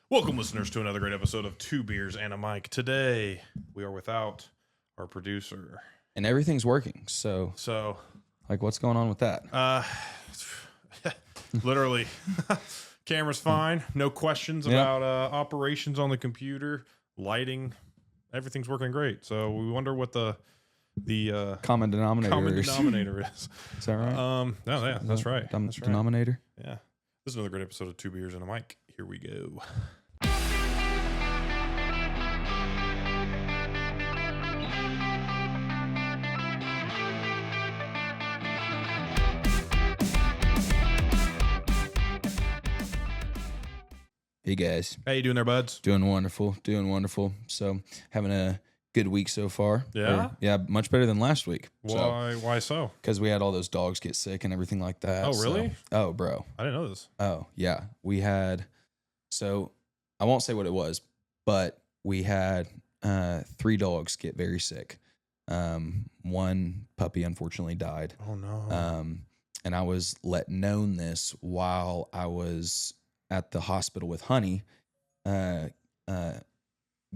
Welcome, listeners, to another great episode of Two Beers and a Mic. Today, we are without our producer. And everything's working. So, what's going on with that? Literally, camera's fine. No questions about operations on the computer, lighting. Everything's working great. So we wonder what the Common denominator is. Is that right? Yeah, that's right. That's right. Denominator? Yeah. This is another great episode of Two Beers and a Mic. Here we go. Hey, guys. How you doing there, buds? Doing wonderful. So, having a good week so far. Yeah? Yeah, much better than last week. Why so? Because we had all those dogs get sick and everything like that. Oh, really? Oh, bro. I didn't know this. Oh, yeah. We had, so I won't say what it was, but we had 3 dogs get very sick. One puppy unfortunately died. Oh, no. And I was let known this while I was at the hospital with Honey,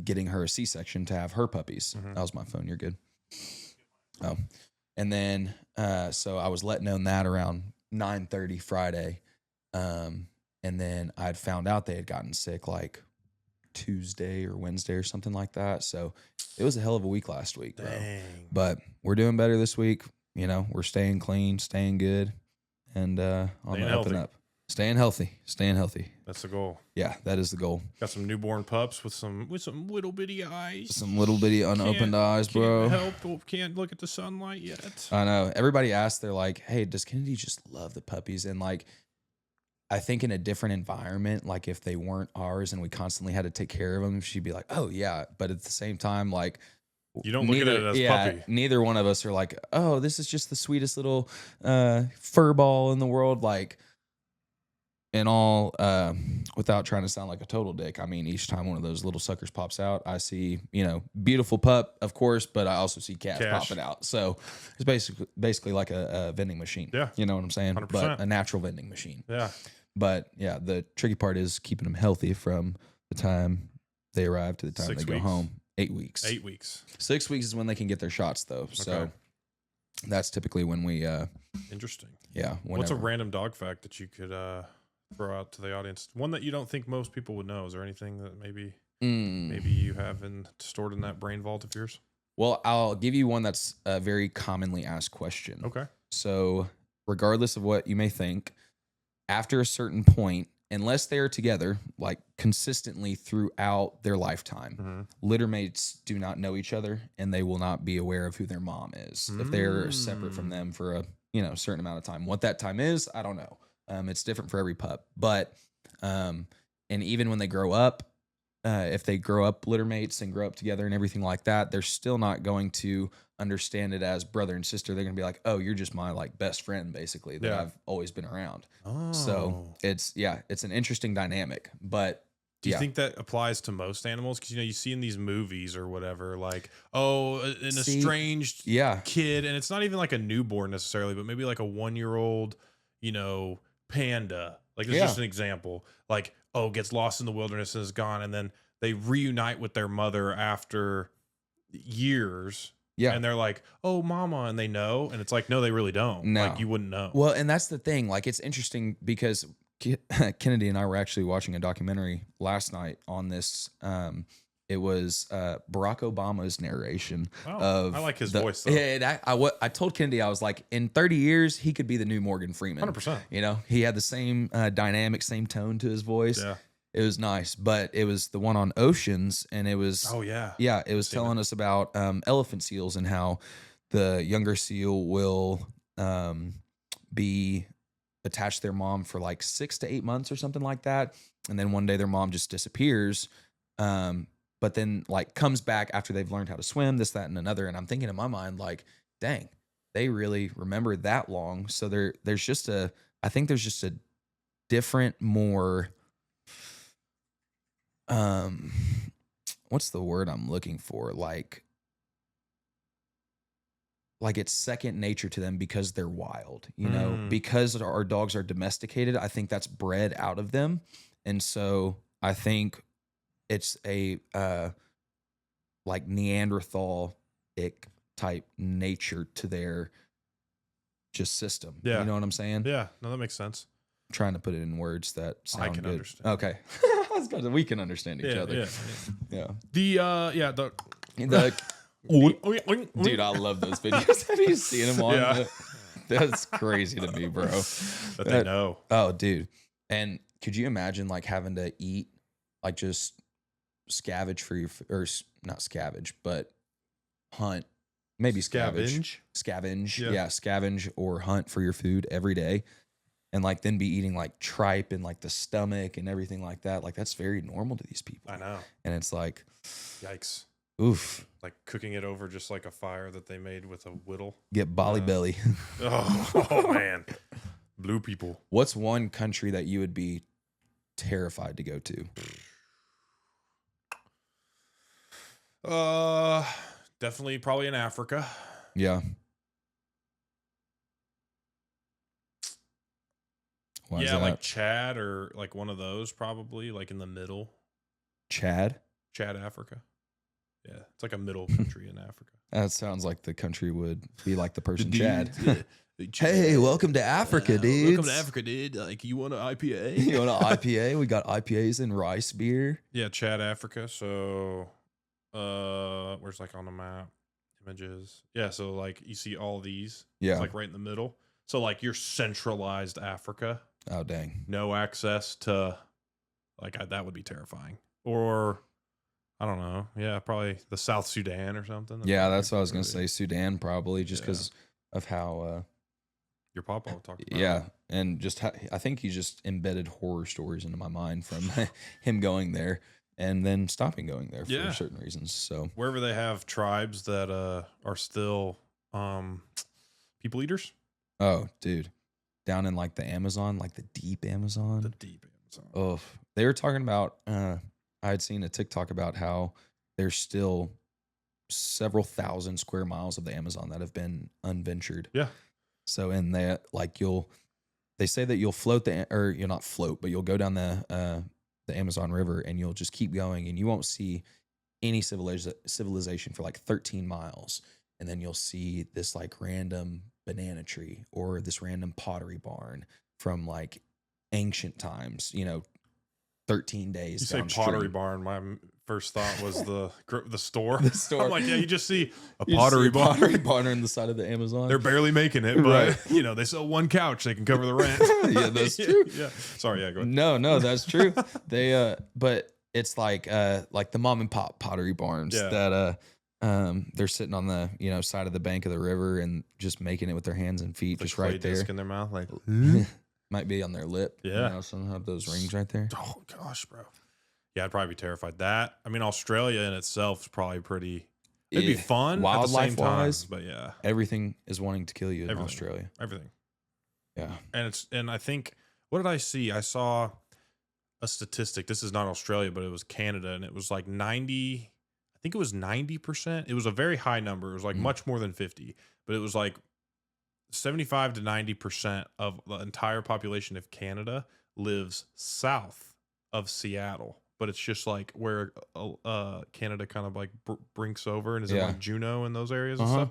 getting her a C-section to have her puppies. Mm-hmm. That was my phone. You're good. Oh, and then, so I was let known that around 9:30 Friday. And then I'd found out they had gotten sick like Tuesday or Wednesday or something like that. So it was a hell of a week last week, bro. Dang. But we're doing better this week. You know, we're staying clean, staying good, and on the up and up. Staying healthy. That's the goal. Yeah, that is the goal. Got some newborn pups with some little bitty eyes. Some little bitty unopened eyes, bro. Can't look at the sunlight yet. I know. Everybody asks, they're like, hey, does Kennedy just love the puppies? And like, I think in a different environment, like if they weren't ours and we constantly had to take care of them, she'd be like, oh yeah. But at the same time, like, you don't look at it as puppy. Neither one of us are like, oh, this is just the sweetest little fur ball in the world. Like, and all, without trying to sound like a total dick, I mean, each time one of those little suckers pops out, I see, beautiful pup, of course, but I also see cash popping out. So it's basically like a vending machine. Yeah. You know what I'm saying? 100%. But a natural vending machine. Yeah. But yeah, the tricky part is keeping them healthy from the time they arrive to the time they go home. 8 weeks. 8 weeks. 6 weeks is when they can get their shots, though. Okay. So that's typically when we, interesting. Yeah. What's a random dog fact that you could throw out to the audience? One that you don't think most people would know. Is there anything that maybe you have stored in that brain vault of yours? Well, I'll give you one that's a very commonly asked question. Okay. So regardless of what you may think, after a certain point, unless they are together, like consistently throughout their lifetime, litter mates do not know each other and they will not be aware of who their mom is if they're separate from them for a certain amount of time. What that time is, I don't know. It's different for every pup, but and even when they grow up, if they grow up litter mates and grow up together and everything like that, they're still not going to understand it as brother and sister. They're going to be like, oh, you're just my like best friend, basically, that I've always been around. Oh. So it's an interesting dynamic. But do you think that applies to most animals? Because you see in these movies or whatever, like, an estranged kid, and it's not even like a newborn necessarily, but maybe like a 1-year-old, panda. Like, it's just an example. Like, gets lost in the wilderness and is gone, and then they reunite with their mother after years. Yeah. And they're like, oh, mama, and they know. And it's like, no, they really don't. No. Like, you wouldn't know. Well, and that's the thing. Like, it's interesting because Kennedy and I were actually watching a documentary last night on this. It was Barack Obama's narration of. I like his voice, though. Yeah, I told Kennedy, I was like, in 30 years, he could be the new Morgan Freeman. 100%. He had the same dynamic, same tone to his voice. Yeah. It was nice, but it was the one on oceans, and it was. Oh, yeah. Yeah, it was telling us about elephant seals and how the younger seal will be attached to their mom for like 6 to 8 months or something like that. And then one day their mom just disappears. But then like comes back after they've learned how to swim, this, that, and another. And I'm thinking in my mind, like, dang, they really remember that long. So there's just a different, more, what's the word I'm looking for? Like it's second nature to them because they're wild, because our dogs are domesticated. I think that's bred out of them. And so I think it's a like Neanderthal type nature to their just system. Yeah. You know what I'm saying? Yeah. No, that makes sense. I'm trying to put it in words that sound I can good. understand. Okay. We can understand each other. Yeah. The dude, I love those videos. Have you seen them on? That's crazy to me, bro. That they know. Oh, dude. And could you imagine like having to eat, like just scavenge for your, or not scavenge, but hunt, maybe scavenge. Yeah, scavenge or hunt for your food every day. And like then be eating like tripe and like the stomach and everything like that. Like that's very normal to these people. I know. And it's like, yikes. Oof. Like cooking it over just like a fire that they made with a whittle. Get Bali belly. oh man. Blue people. What's one country that you would be terrified to go to? Definitely probably in Africa. Yeah. Why yeah, like Chad or like one of those probably, like in the middle. Chad, Africa. Yeah, it's like a middle country in Africa. That sounds like the country would be like the person Chad. Hey, welcome to Africa, dude. Welcome to Africa, dude. Like, you want an IPA? You want an IPA? We got IPAs and rice beer. Yeah, Chad, Africa. So, where's like on the map? Images. Yeah, so like you see all these. Yeah. It's like right in the middle. So like you're centralized Africa. Oh, dang. No access to, like, that would be terrifying. Or, I don't know. Yeah, probably the South Sudan or something. That's what I was going to say. Sudan, probably, just because of how... your papa would talk about Yeah, and just I think he just embedded horror stories into my mind from him going there and then stopping going there for certain reasons. So wherever they have tribes that are still people eaters. Oh, dude. Down in like the Amazon, like the deep Amazon. The deep Amazon. Oh, they were talking about, I had seen a TikTok about how there's still several thousand square miles of the Amazon that have been unventured. Yeah. So in that, like they say that you'll float or you'll not float, but you'll go down the Amazon River and you'll just keep going and you won't see any civilization for like 13 miles. And then you'll see this like random banana tree or this random pottery barn from like ancient times, 13 days. You say pottery barn. My first thought was the store. The store. I'm like, yeah, you just see a pottery barn on the side of the Amazon. They're barely making it, but they sell one couch, they can cover the rent. Yeah, that's true. Yeah. Sorry, yeah, go ahead. No, that's true. They but it's like the mom and pop pottery barns that they're sitting on the side of the bank of the river and just making it with their hands and feet, just right there. Disc in their mouth, like might be on their lip. Yeah, some have those rings right there. Oh gosh, bro. Yeah, I'd probably be terrified. That I mean, Australia in itself is probably pretty. It'd be fun wildlife wise, but yeah, everything is wanting to kill you in Australia. Everything. Yeah, and I think, what did I see? I saw a statistic. This is not Australia, but it was Canada, and it was like 90. I think it was 90%. It was a very high number. It was like much more than 50, but it was like 75 to 90% of the entire population of Canada lives south of Seattle. But it's just like where Canada kind of like brinks over and is in like Juneau and those areas and stuff.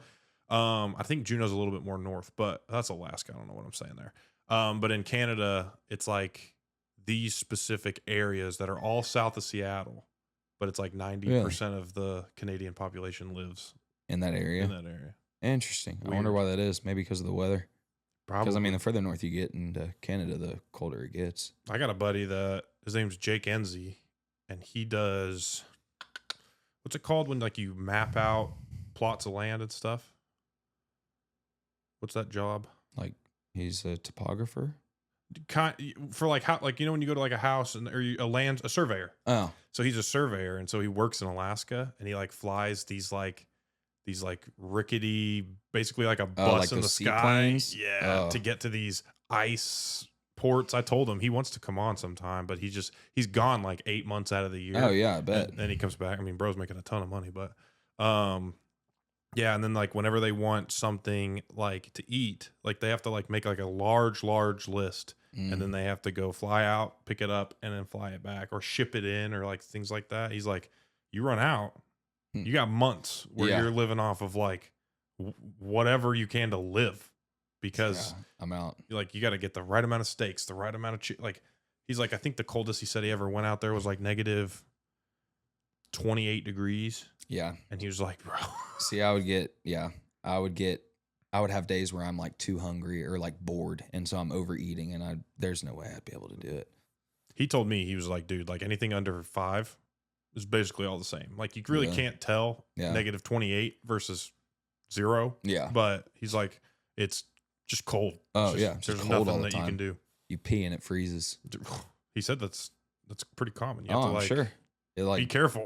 I think Juneau's a little bit more north, but that's Alaska. I don't know what I'm saying there. But in Canada, it's like these specific areas that are all south of Seattle, but it's like 90% of the Canadian population lives in that area. Interesting. Weird. I wonder why that is. Maybe because of the weather. Probably. Because I mean, the further north you get into Canada, the colder it gets. I got a buddy that his name's Jake Enzi, and he does, what's it called when like you map out plots of land and stuff? What's that job? Like he's a topographer. For like how, like when you go to like a house and or a surveyor. Oh, so he's a surveyor, and so he works in Alaska, and he like flies these rickety, basically like a bus like in the sky, planes? To get to these ice ports. I told him he wants to come on sometime, but he's gone like 8 months out of the year. Oh yeah, I bet. And then he comes back. I mean, bro's making a ton of money, but Yeah, and then like whenever they want something like to eat, like they have to like make like a large list, and then they have to go fly out, pick it up, and then fly it back or ship it in or like things like that. He's like, you run out, you got months where you're living off of like whatever you can to live, because I'm out. Like you got to get the right amount of steaks, the right amount of like. He's like, I think the coldest he said he ever went out there was like negative 28 degrees. Yeah. And he was like, bro. See, I would have days where I'm like too hungry or like bored. And so I'm overeating, and there's no way I'd be able to do it. He told me, he was like, dude, like anything under 5 is basically all the same. Like you really can't tell negative 28 versus 0. Yeah. But he's like, it's just cold. Oh, There's nothing that you can do. You pee and it freezes. He said that's pretty common. You have to like, sure. Be careful.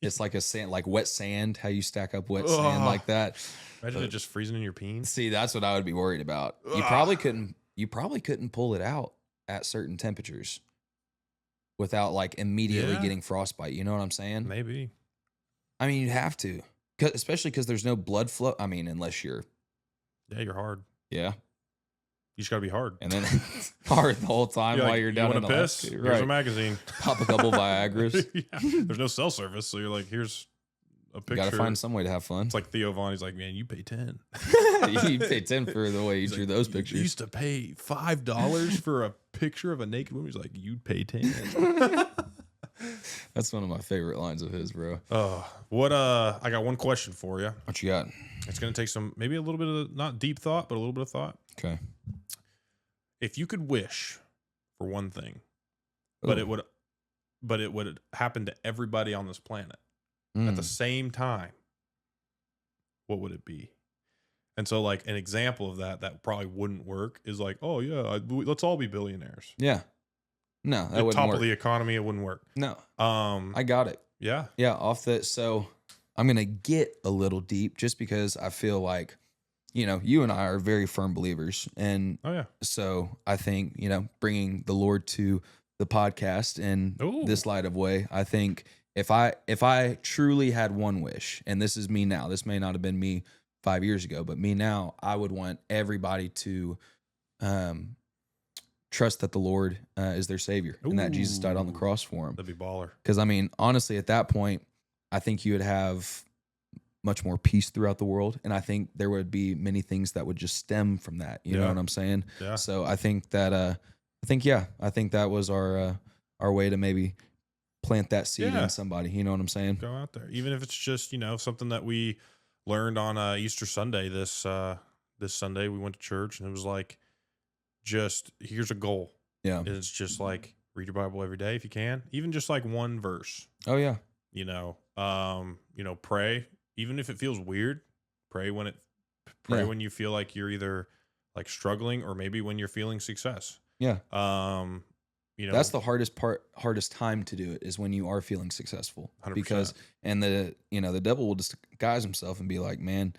It's like like wet sand, how you stack up wet sand like that. Imagine it just freezing in your peen. See, that's what I would be worried about. You probably couldn't pull it out at certain temperatures without like immediately getting frostbite. You know what I'm saying? Maybe. I mean, you'd have to, especially because there's no blood flow. I mean, unless you're. Yeah, you're hard. Yeah. You just gotta be hard. And then hard the whole time while you're down in the piss? Here's a magazine. Pop a couple Viagras. There's no cell service, so you're like, here's a picture. You gotta find some way to have fun. It's like Theo Von. He's like, man, you pay 10. You pay 10 for the way you drew those pictures. You used to pay $5 for a picture of a naked woman. He's like, you'd pay 10. That's one of my favorite lines of his, bro. I got one question for you. What you got? It's gonna take maybe a little bit of not deep thought, but a little bit of thought. Okay. If you could wish for one thing, but it would happen to everybody on this planet at the same time, what would it be? And so, like, an example of that probably wouldn't work is like, oh yeah, let's all be billionaires. Yeah. No, that wouldn't top work. of the economy, it wouldn't work. No. I got it. Yeah. Yeah. Off that. So I'm gonna get a little deep just because I feel like, you and I are very firm believers. And so I think, bringing the Lord to the podcast in this light of way, I think if I truly had one wish, and this is me now, this may not have been me 5 years ago, but me now, I would want everybody to trust that the Lord is their Savior and that Jesus died on the cross for them. That'd be baller. Because, I mean, honestly, at that point, I think you would have much more peace throughout the world. And I think there would be many things that would just stem from that. You know what I'm saying? Yeah. So I think that, I think that was our way to maybe plant that seed in somebody. You know what I'm saying? Go out there. Even if it's just, something that we learned on Easter Sunday, this Sunday we went to church, and it was like, just here's a goal. Yeah. And it's just like, read your Bible every day if you can, even just like one verse. Oh yeah. Pray. Even if it feels weird, pray when you feel like you're either like struggling or maybe when you're feeling success. Yeah. That's the hardest time to do it is when you are feeling successful 100%. Because, and the devil will disguise himself and be like, man,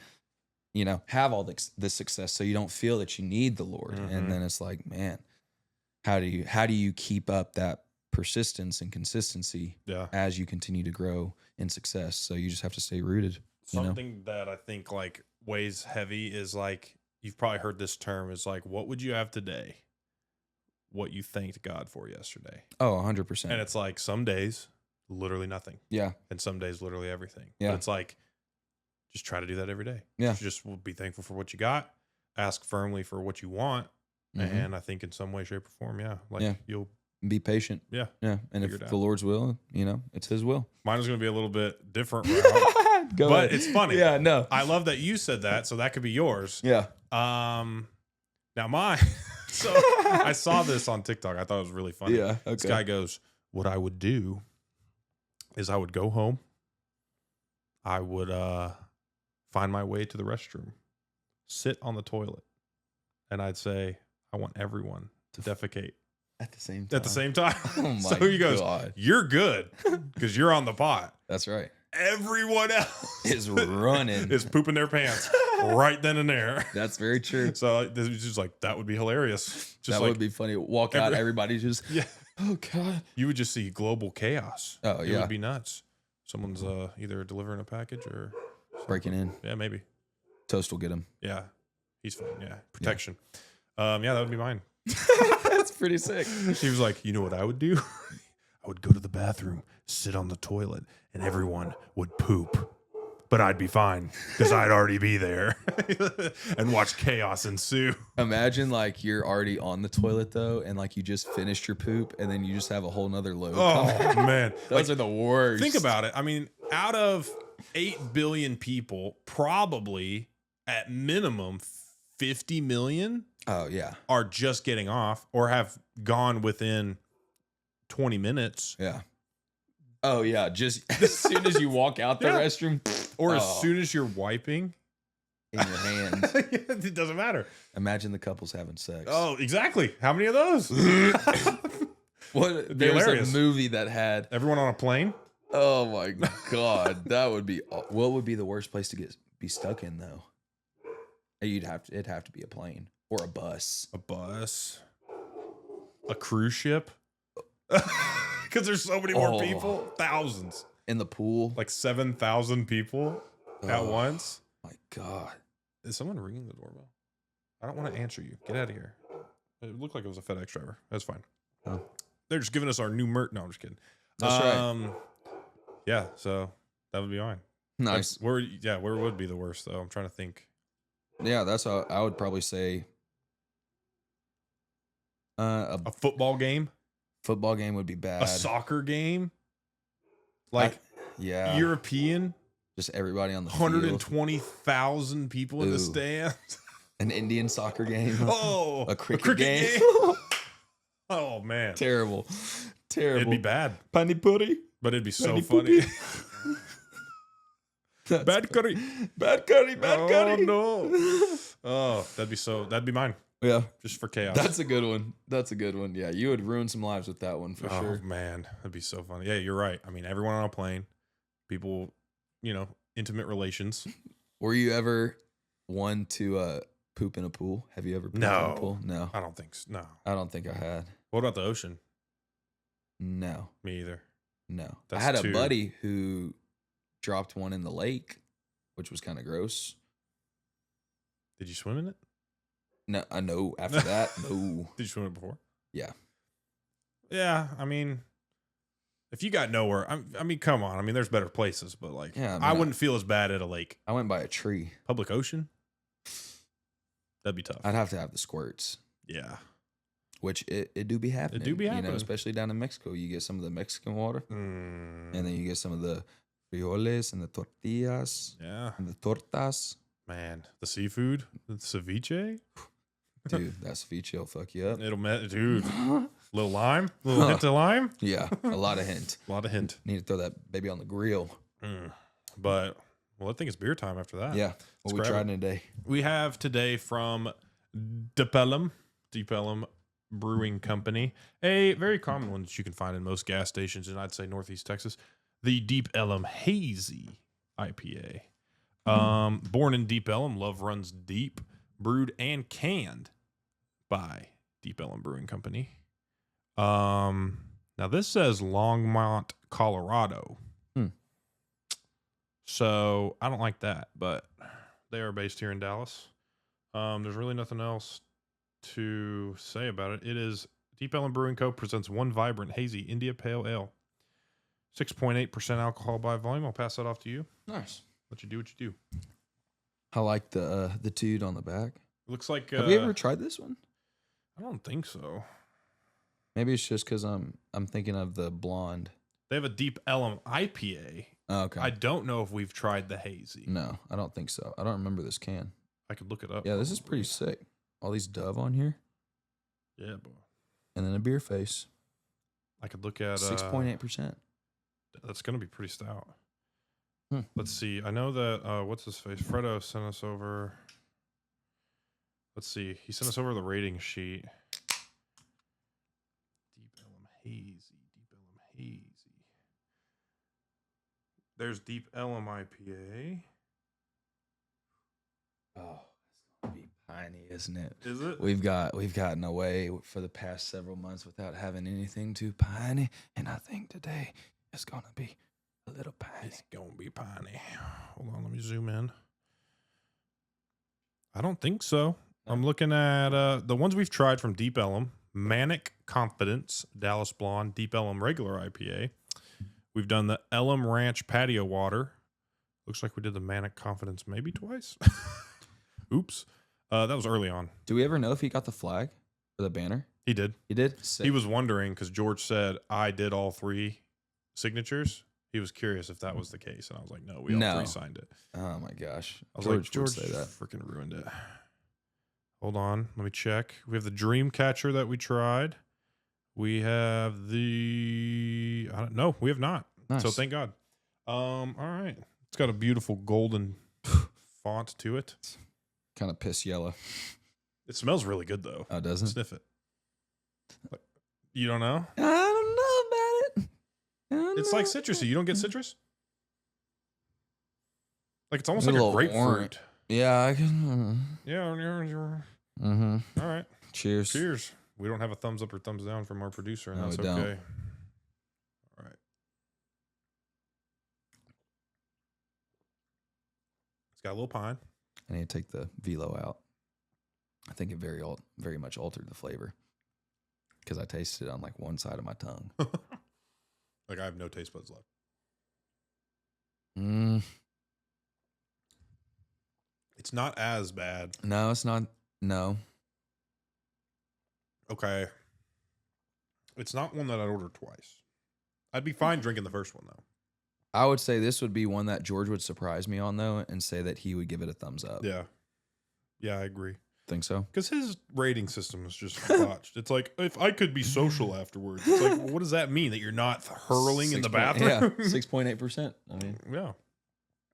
have all this success so you don't feel that you need the Lord. Mm-hmm. And then it's like, man, how do you keep up that persistence and consistency as you continue to grow in success? So you just have to stay rooted. Something that I think like weighs heavy is like, you've probably heard this term, is like, what would you have today? What you thanked God for yesterday. Oh, 100%. And it's like some days, literally nothing. Yeah. And some days, literally everything. Yeah. But it's like, just try to do that every day. Yeah. Just be thankful for what you got. Ask firmly for what you want. Mm-hmm. And I think in some way, shape, or form, you'll be patient. Yeah. Yeah. And if the Lord's will, it's his will. Mine is going to be a little bit different route. But ahead. It's funny. Yeah, no. I love that you said that, so that could be yours. Yeah. Now mine. So I saw this on TikTok. I thought it was really funny. Yeah. Okay. This guy goes, what I would do is I would go home. I would find my way to the restroom, sit on the toilet, and I'd say, I want everyone to defecate. At the same time. At the same time. Oh my so he goes, God. You're good because you're on the pot. That's right. Everyone else is running. Is pooping their pants right then and there. That's very true. So this was just like, that would be hilarious. Just that would be funny. Walk out, everybody just, oh God. You would just see global chaos. Oh, yeah. It would be nuts. Someone's either delivering a package or breaking in. Yeah, maybe. Toast will get him. Yeah, he's fine. Yeah, protection. Yeah, that would be mine. That's pretty sick. She was like, you know what I would do? I would go to the bathroom, sit on the toilet, and everyone would poop. But I'd be fine because I'd already be there and watch chaos ensue. Imagine like you're already on the toilet though, and like you just finished your poop, and then you just have a whole nother load. Oh man, those are the worst. Think about it. I mean, out of 8 billion people, probably at minimum 50 million. Oh yeah, are just getting off or have gone within 20 minutes. Yeah. Oh yeah, just as soon as you walk out the restroom, or as soon as you're wiping in your hand. It doesn't matter. Imagine the couples having sex. Oh, exactly. How many of those? There was a movie that had everyone on a plane. Oh my god, that would be. What would be the worst place to be stuck in though? It'd have to be a plane or a bus. A cruise ship. Because there's so many more people, thousands in the pool, like 7,000 people at once. My God, is someone ringing the doorbell? I don't want to answer you. Get out of here. It looked like it was a FedEx driver. That's fine. Oh. They're just giving us our new merch. No, I'm just kidding. That's right. Yeah, so that would be fine. Nice. Where would be the worst though? I'm trying to think. Yeah, that's how I would probably say. A football game. Football game would be bad. A soccer game, like European. Just everybody on the 120,000 people in the stands. An Indian soccer game. Oh, a cricket game. Oh man, terrible. It'd be bad. Pani puri, but it'd be so funny. Bad curry. Oh no. Oh, that'd be mine. Yeah. Just for chaos. That's a good one. Yeah. You would ruin some lives with that one for sure. Oh, man. That'd be so funny. Yeah, you're right. I mean, everyone on a plane, people, intimate relations. Were you ever one to poop in a pool? Have you ever pooped in a pool? No. I don't think so. No. I don't think I had. What about the ocean? No. Me either. No. I had a buddy who dropped one in the lake, which was kind of gross. Did you swim in it? No, I know. After that, no. Did you swim it before? Yeah. Yeah, I mean, if you got nowhere, I mean, come on. I mean, there's better places, but like, yeah, I wouldn't feel as bad at a lake. I went by a tree. Public ocean? That'd be tough. I'd have to have the squirts. Yeah. Which it do be happening. It do be happening. Especially down in Mexico. You get some of the Mexican water. And then you get some of the frijoles and the tortillas. Yeah. And the tortas. Man, the seafood, the ceviche. Dude, that ceviche will fuck you up. Dude. Little lime? Little hint of lime? Yeah, a lot of hint. A lot of hint. Need to throw that baby on the grill. But, I think it's beer time after that. Yeah. What we trying today? We have today from Deep Ellum Brewing Company, a very common one that you can find in most gas stations in, I'd say, Northeast Texas, the Deep Ellum Hazy IPA. Born in Deep Ellum, love runs deep, brewed and canned by Deep Ellum Brewing Company. Now this says Longmont, Colorado. So I don't like that, but they are based here in Dallas. There's really nothing else to say about it. It is Deep Ellum Brewing Co. presents one vibrant hazy India Pale Ale, 6.8% alcohol by volume. I'll pass that off to you. Nice. Let you do what you do. I like the dude on the back. It looks like. Have you ever tried this one? I don't think so. Maybe it's just because I'm thinking of the blonde. They have a Deep Ellum IPA. Oh, okay. I don't know if we've tried the hazy. No, I don't think so. I don't remember this can. I could look it up. Yeah, this is pretty sick. All these Dove on here. Yeah, boy. And then a beer face. I could look at 6.8%. That's gonna be pretty stout. Let's see. I know that what's his face? Fredo sent us over. Let's see. He sent us over the rating sheet. Deep Ellum Hazy. Deep Ellum Hazy. There's Deep Ellum IPA. Oh, it's gonna be piney, isn't it? Is it? We've gotten away for the past several months without having anything too piney, and I think today is gonna be A little piney. It's gonna be piney. Hold on, let me zoom in. I don't think so. No. I'm looking at the ones we've tried from Deep Ellum: Manic Confidence, Dallas Blonde, Deep Ellum Regular IPA. We've done the Ellum Ranch Patio Water. Looks like we did the Manic Confidence maybe twice. Oops. That was early on. Do we ever know if he got the flag or the banner? He did. He did? Sick. He was wondering because George said I did all 3 signatures. He was curious if that was the case. And I was like, no, we all 3 signed it. Oh, my gosh. I was like, George say that. Freaking ruined it. Hold on. Let me check. We have the Dream Catcher that we tried. We have the... I don't know. We have not. Nice. So thank God. All right. It's got a beautiful golden font to it. Kind of piss yellow. It smells really good, though. Oh, doesn't? Sniff it. You don't know? I don't know about it. It's like citrusy. You don't get citrus? Like it's almost like a grapefruit. Orange. Yeah, I can. Yeah. Mm-hmm. All right. Cheers. Cheers. We don't have a thumbs up or thumbs down from our producer, and that's we don't. okay. All right. It's got a little pine. I need to take the velo out. I think it very much altered the flavor because I tasted it on like one side of my tongue. Like I have no taste buds left. It's not as bad. No, it's not. No. Okay. It's not one that I'd order twice. I'd be fine drinking the first one, though. I would say this would be one that George would surprise me on, though, and say that he would give it a thumbs up. Yeah. Yeah, I agree. Think so? Because his rating system is just botched. It's like, if I could be social afterwards. It's like, well, what does that mean? That you're not hurling in the bathroom? Yeah, 6.8%. I mean, yeah.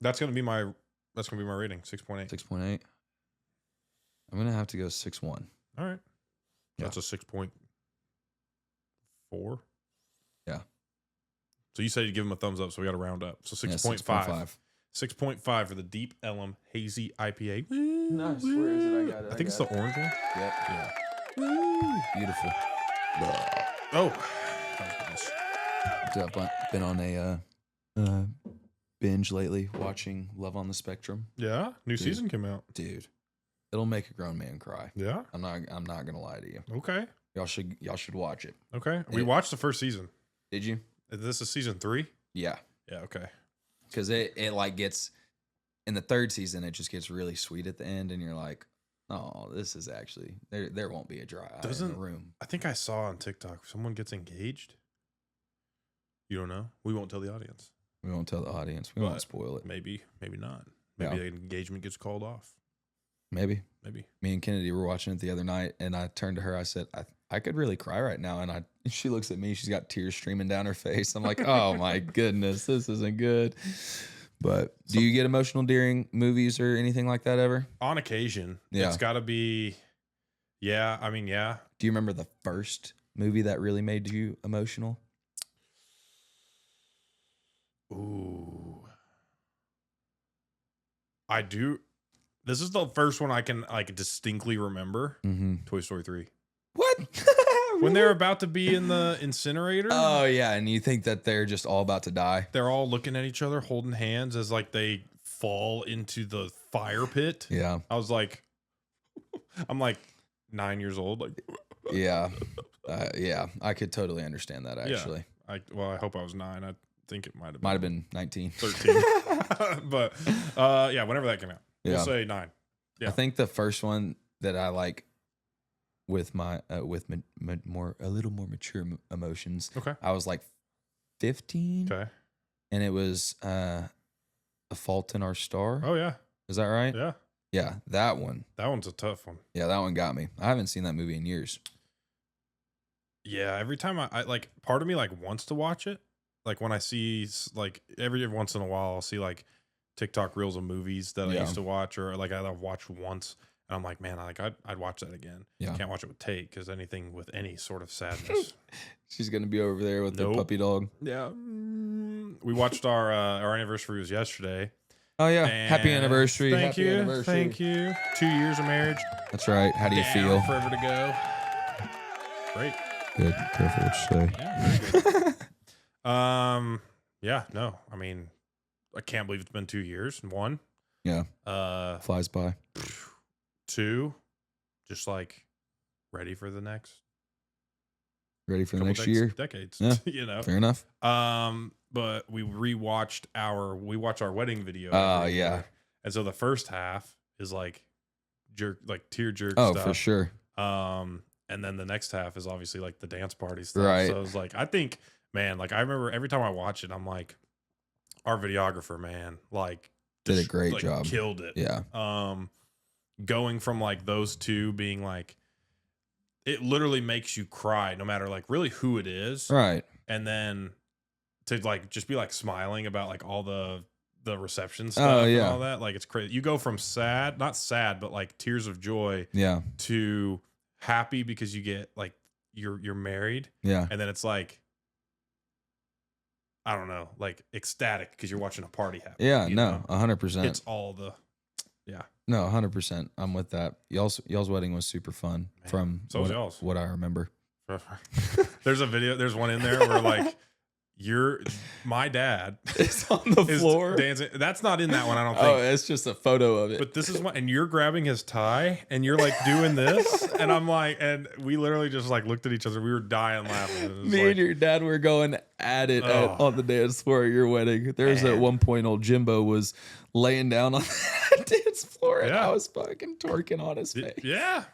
That's going to be my rating, 6.8. 6.8. I'm going to have to go 6.1. All right. Yeah. That's a 6.4. Yeah. So you said you'd give him a thumbs up, so we got to round up. So 6.5. 6.5 for the Deep Ellum Hazy IPA. Nice. Where is it? I got it. I think it's the orange one. Yep. Yeah. Woo. Beautiful. Oh. Dude, I've been on a binge lately, watching Love on the Spectrum. Yeah. New season came out. Dude, it'll make a grown man cry. Yeah. I'm not gonna lie to you. Okay. Y'all should watch it. Okay. We watched the first season. Did you? This is season 3? Yeah. Yeah, okay. Because it like gets in the third season, it just gets really sweet at the end, and you're like, oh, this is actually there won't be a dry eye in the room. I think I saw on TikTok someone gets engaged. You don't know? We won't tell the audience. We won't tell the audience. We won't spoil it. Maybe not. Maybe the engagement gets called off. Maybe. Me and Kennedy were watching it the other night, and I turned to her. I said, I could really cry right now. And she looks at me. She's got tears streaming down her face. I'm like, oh, my goodness, this isn't good. But do you get emotional during movies or anything like that ever? On occasion. Yeah. It's got to be, yeah. I mean, yeah. Do you remember the first movie that really made you emotional? Ooh. I do. This is the first one I can like distinctly remember. Mm-hmm. Toy Story 3. What? When they're about to be in the incinerator. Oh, yeah. And you think that they're just all about to die. They're all looking at each other, holding hands as like they fall into the fire pit. Yeah. I was like, I'm like 9 years old. Like, yeah. Yeah. I could totally understand that, actually. Yeah. I hope I was 9. I think it might have been 19. 13. But yeah, whenever that came out. Yeah. We'll say 9. Yeah. I think the first one that I like with my with a little more mature emotions. Okay. I was like 15. Okay. And it was A Fault in Our Star. Oh yeah. Is that right? Yeah. Yeah, that one. That one's a tough one. Yeah, that one got me. I haven't seen that movie in years. Yeah, every time I like, part of me like wants to watch it. Like when I see like every once in a while, I'll see like TikTok reels of movies that I used to watch, or like I've watched once, and I'm like, man, I'd watch that again. Yeah. I can't watch it with Tate because anything with any sort of sadness. She's gonna be over there with the puppy dog. Yeah. We watched our anniversary was yesterday. Oh yeah, happy anniversary! Thank you. 2 years of marriage. That's right. How do you feel? Forever to go. Great. Good. Careful what you say. Yeah, very good. Yeah, no, I mean, I can't believe it's been 2 years. One, Yeah. Flies by. 2, just like ready for the next next year. decades. Yeah. You know, Fair enough. But we watch our wedding video. Yeah. Year. And so the first half is like tear jerk stuff. stuff. For sure. And then the next half is obviously like the dance party stuff. Right. So it's like, I think, man, like I remember every time I watch it, I'm like, our videographer, man, like did a great job. Killed it. Yeah. Going from like those two being like, it literally makes you cry no matter like really who it is. Right. And then to like just be like smiling about like all the reception stuff and all that. Like it's crazy. You go from sad, not sad, but like tears of joy to happy because you get like you're married. Yeah. And then it's like, I don't know, like ecstatic because you're watching a party happen. Yeah, no, 100%. It's all the, No, 100%. I'm with that. Y'all's wedding was super fun. Man, from what I remember. There's a video. There's one in there where like my dad is on the floor dancing. That's not in that one, I don't think. Oh, it's just a photo of it. But this is one, and you're grabbing his tie, and you're like doing this, and I'm like, and we literally just like looked at each other. We were dying laughing. Me and your dad were going at it on the dance floor at your wedding. There was at one point, old Jimbo was laying down on the dance floor, and I was fucking twerking on his face. Yeah.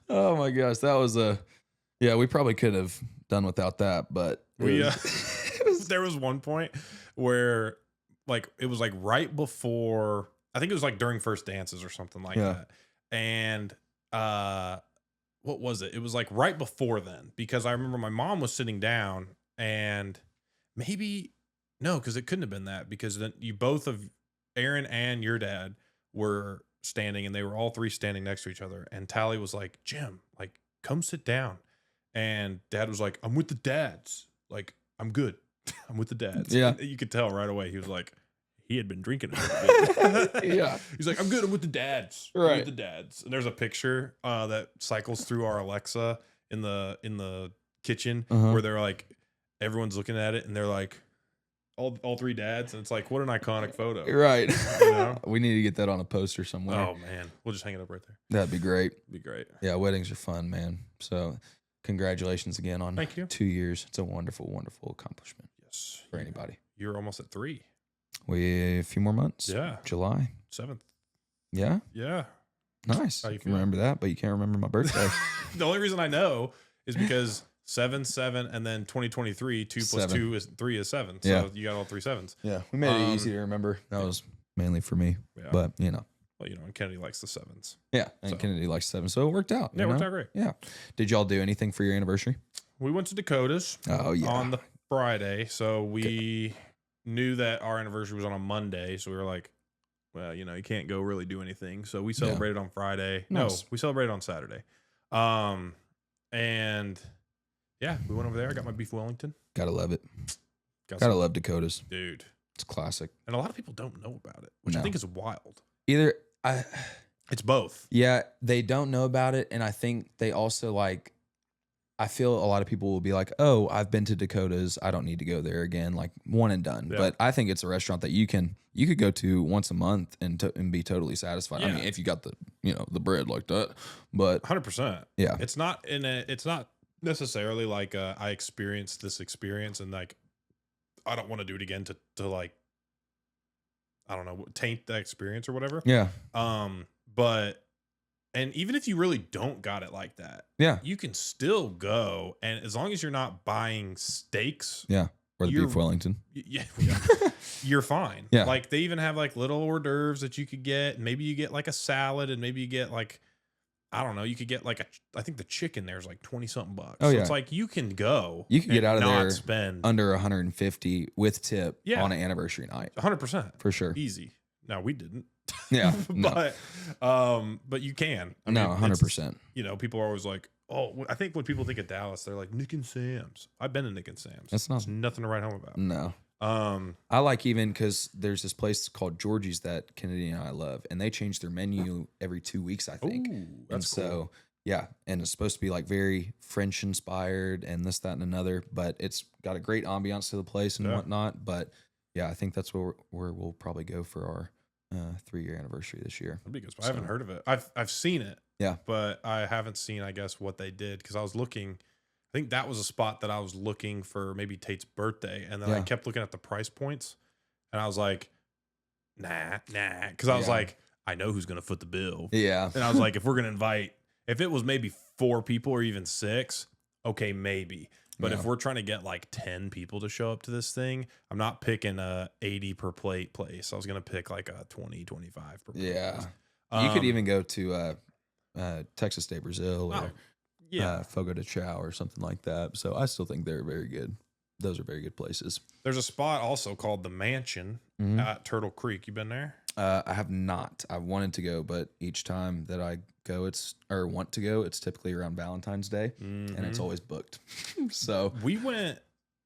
Oh my gosh, that was we probably could have done without that, but there was one point where like it was like right before, I think it was like during first dances or something like that. And what was it? It was like right before then, because I remember my mom was sitting down, and maybe no, because it couldn't have been that, because then you both of Aaron and your dad were standing, and they were all three standing next to each other, and Tally was like, Jim, like come sit down. And Dad was like, I'm with the dads. Like, I'm good. I'm with the dads. Yeah. And you could tell right away. He was like, he had been drinking a little bit. Yeah. He's like, I'm good. I'm with the dads. Right. I'm with the dads. And there's a picture that cycles through our Alexa in the kitchen where they're like, everyone's looking at it, and they're like, all three dads. And it's like, what an iconic photo. Right. You know? We need to get that on a poster somewhere. Oh, man. We'll just hang it up right there. That'd be great. Be great. Yeah, weddings are fun, man. So congratulations again on Thank you. 2 years. It's a wonderful, wonderful accomplishment. Yes. For anybody. You're almost at 3. We a few more months. Yeah. July 7th. Yeah. Yeah. Nice. You can remember that, but you can't remember my birthday. The only reason I know is because 7, and then 2023, 2 plus 2 is 3 is 7. So you got all 3 sevens. Yeah. We made it easy to remember. That was mainly for me. Yeah. But well, and Kennedy likes the 7s. Yeah, and Kennedy likes 7, so it worked out. Yeah, it worked out great. Yeah. Did y'all do anything for your anniversary? We went to Dakota's. On the Friday, so we knew that our anniversary was on a Monday, so we were like, well, you can't go really do anything. So we celebrated on Friday. Nice. No, we celebrated on Saturday. And yeah, we went over there. I got my beef Wellington. Gotta love it. Gotta love Dakota's. Dude. It's classic. And a lot of people don't know about it, which I think is wild. It's both. Yeah, they don't know about it, and I think they also like. I feel a lot of people will be like, "Oh, I've been to Dakota's. I don't need to go there again." Like one and done. Yeah. But I think it's a restaurant that you could go to once a month and be totally satisfied. Yeah. I mean, if you got the the bread like that. But 100%. Yeah, it's not necessarily like I experienced this experience and like I don't want to do it again to like. I don't know, taint the experience or whatever. Yeah. But, and even if you really don't got it like that, you can still go. And as long as you're not buying steaks. Yeah. Or the beef Wellington. Yeah. You're fine. Yeah. Like they even have like little hors d'oeuvres that you could get. Maybe you get like a salad, and maybe you get like, I don't know, you could get like I think the chicken there is like 20 something bucks. Oh, so yeah. it's like you can go. You can get out of there spend under 150 with tip on an anniversary night. 100%. For sure. Easy. No, we didn't. Yeah. but you can. I mean, 100%. People are always like, oh, I think when people think of Dallas, they're like Nick and Sam's. I've been to Nick and Sam's. There's nothing to write home about. No. I like even because there's this place called Georgie's that Kennedy and I love, and they change their menu every 2 weeks, I think. Ooh, that's cool. So Yeah, and it's supposed to be like very French inspired and this, that, and another. But it's got a great ambiance to the place and whatnot. But yeah, I think that's where we'll probably go for our 3-year anniversary this year. That'd be good. I haven't heard of it. I've seen it. Yeah, but I haven't seen, I guess, what they did because I was looking. I think that was a spot that I was looking for maybe Tate's birthday, and then I kept looking at the price points, and I was like, nah, because I was like, I know who's gonna foot the bill. Yeah, and I was like, if we're gonna invite, if it was maybe 4 people or even 6, okay, maybe. But if we're trying to get like 10 people to show up to this thing, I'm not picking a 80 per plate place. I was gonna pick like a 20, 25 per plate. Yeah, you could even go to Texas State Brazil or Fogo de Chao or something like that. So I still think they're very good. Those are very good places. There's a spot also called the Mansion at Turtle Creek. You been there? I have not. I wanted to go, but each time that I go, it's typically around Valentine's Day, and it's always booked. So we went.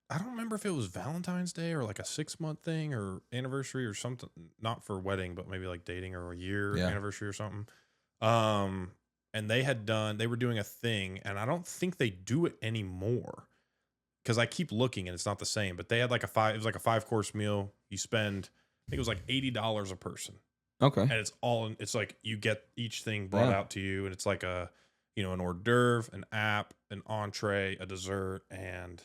I don't remember if it was Valentine's Day or like a 6-month thing or anniversary or something. Not for wedding, but maybe like dating or a year anniversary or something. And they were doing a thing, and I don't think they do it anymore because I keep looking and it's not the same, but they had like it was like a 5-course meal. You spend, I think it was like $80 a person. Okay. And it's like you get each thing brought out to you, and it's like an hors d'oeuvre, an app, an entree, a dessert, and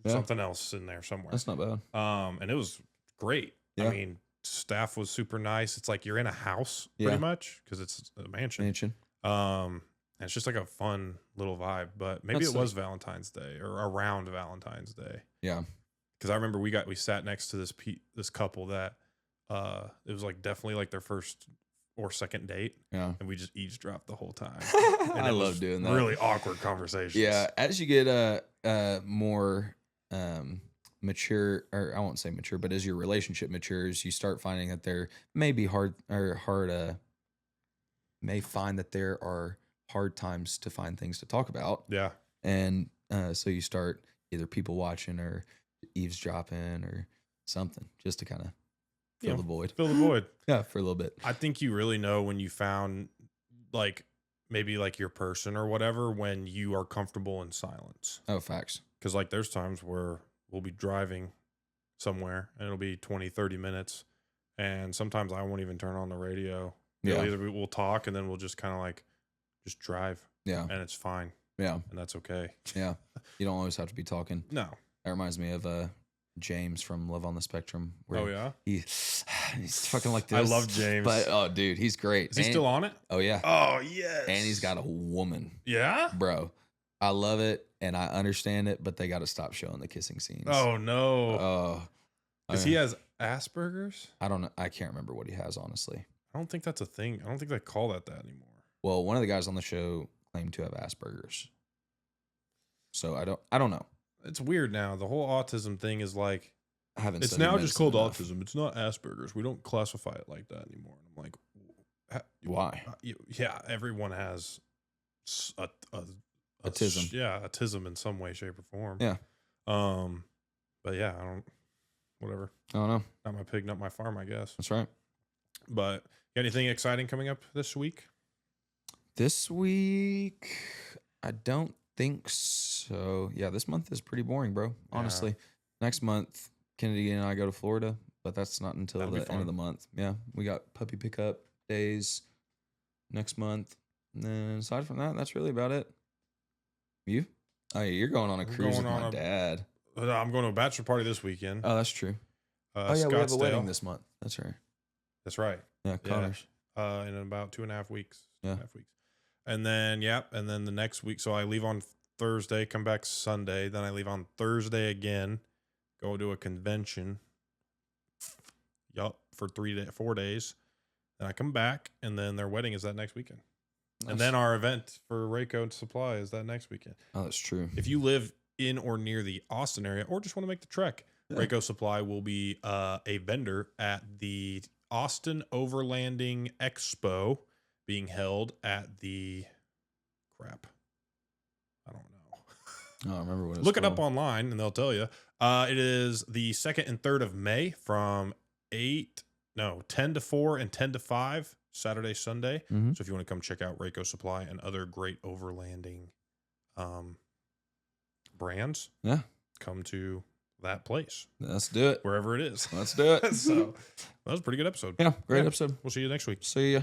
something else in there somewhere. That's not bad. And it was great. I mean, staff was super nice. It's like you're in a house pretty much because it's a mansion. And it's just like a fun little vibe, but maybe it was Valentine's Day or around Valentine's Day. Yeah. Cause I remember we sat next to this couple that, it was like definitely like their first or second date. Yeah. And we just eavesdropped the whole time. I love doing that. Really awkward conversations. Yeah. As you get, more, mature, or I won't say mature, but as your relationship matures, you start finding that there may be may find that there are hard times to find things to talk about. Yeah. And so you start either people watching or eavesdropping or something just to kind of fill the void. Fill the void. Yeah, for a little bit. I think you really know when you found like maybe like your person or whatever when you are comfortable in silence. Oh, facts. Because like there's times where we'll be driving somewhere and it'll be 20, 30 minutes. And sometimes I won't even turn on the radio. Either we'll talk and then we'll just kind of like just drive. Yeah. And it's fine. Yeah. And that's okay. Yeah. You don't always have to be talking. No. That reminds me of James from Love on the Spectrum. Oh, yeah? He's fucking like this. I love James. But, oh, dude, he's great. Is he still on it? Oh, yeah. Oh, yes. And he's got a woman. Yeah? Bro, I love it and I understand it, but they got to stop showing the kissing scenes. Oh, no. Oh. Because he has Asperger's? I don't know. I can't remember what he has, honestly. I don't think that's a thing. I don't think they call that anymore. Well, one of the guys on the show claimed to have Asperger's. So I don't know. It's weird now. The whole autism thing is like, I haven't. It's now just called autism. It's not Asperger's. We don't classify it like that anymore. And I'm like, why? Yeah, everyone has autism. Autism in some way, shape, or form. Yeah. But yeah, I don't. Whatever. I don't know. Not my pig, not my farm, I guess. That's right. But got anything exciting coming up this week? This week, I don't think so. Yeah, this month is pretty boring, bro. Honestly, next month, Kennedy and I go to Florida, but that's not until the end of the month. Yeah, we got puppy pickup days next month. And then aside from that, that's really about it. You? Oh, yeah, you're going on a cruise with my dad. I'm going to a bachelor party this weekend. Oh, that's true. Oh, yeah, we have a wedding this month. That's right. That's right. Yeah, Connor's. In about 2.5 weeks. 2.5 weeks. And then, and then the next week. So I leave on Thursday, come back Sunday. Then I leave on Thursday again, go to a convention. For 4 days. Then I come back, and then their wedding is that next weekend. Nice. And then our event for Rayco Supply is that next weekend. Oh, that's true. If you live in or near the Austin area or just want to make the trek, Rayco Supply will be a vendor at the Austin Overlanding Expo being held at the I don't know. I don't remember what it's Look called. it up online and they'll tell you. It is the 2nd and 3rd of May from 10 to 4 and 10 to 5. Saturday, Sunday. Mm-hmm. So if you want to come check out Rayco Supply and other great overlanding brands, come to that place. Let's do it. Wherever it is. Let's do it. So that was a pretty good episode. Yeah, great episode. We'll see you next week. See ya.